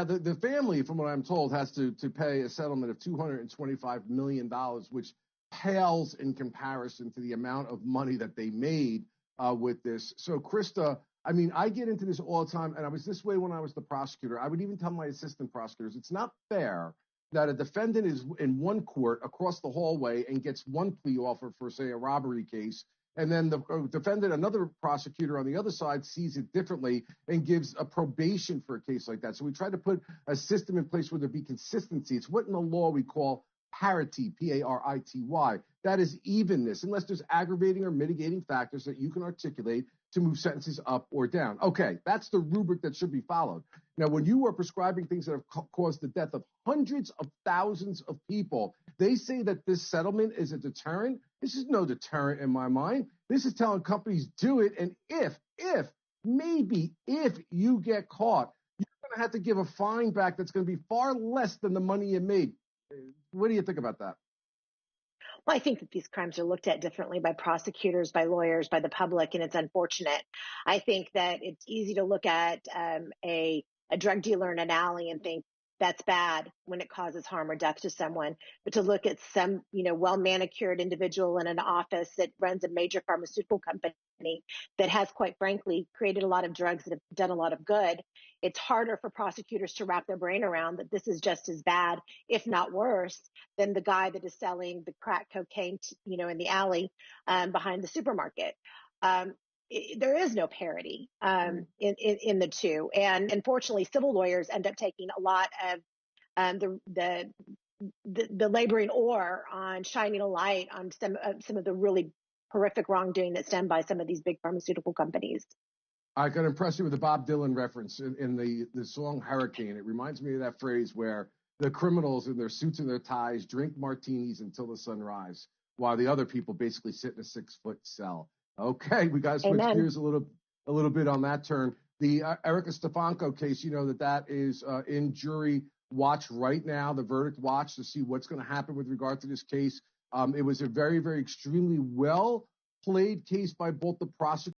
The family, from what I'm told, has to pay a settlement of $225 million, which pales in comparison to the amount of money that they made with this. So, Christa, I mean, I get into this all the time, and I was this way when I was the prosecutor. I would even tell my assistant prosecutors, it's not fair that a defendant is in one court across the hallway and gets one plea offer for, say, a robbery case, and then the defendant, another prosecutor on the other side, sees it differently and gives a probation for a case like that. So we try to put a system in place where there be consistency. It's what in the law we call parity, P-A-R-I-T-Y. That is evenness, unless there's aggravating or mitigating factors that you can articulate to move sentences up or down. Okay, that's the rubric that should be followed. Now, when you are prescribing things that have caused the death of hundreds of thousands of people, they say that this settlement is a deterrent. This is no deterrent in my mind. This is telling companies do it, and maybe if you get caught, you're going to have to give a fine back that's going to be far less than the money you made. What do you think about that? Well, I think that these crimes are looked at differently by prosecutors, by lawyers, by the public, and it's unfortunate. I think that it's easy to look at a drug dealer in an alley and think that's bad when it causes harm or death to someone. But to look at some, well-manicured individual in an office that runs a major pharmaceutical company that has, quite frankly, created a lot of drugs that have done a lot of good, it's harder for prosecutors to wrap their brain around that this is just as bad, if not worse, than the guy that is selling the crack cocaine, in the alley behind the supermarket. There is no parity in the two, and unfortunately, civil lawyers end up taking a lot of the laboring oar on shining a light on some of the really horrific wrongdoing that's done by some of these big pharmaceutical companies. I can impress you with a Bob Dylan reference in the song Hurricane. It reminds me of that phrase where the criminals in their suits and their ties drink martinis until the sun rises, while the other people basically sit in a 6-foot cell. Okay, we got to switch gears a little bit on that turn. The Erica Stefanko case, that is in jury watch right now, the verdict watch, to see what's going to happen with regard to this case. It was a very, very extremely well played case by both the prosecutor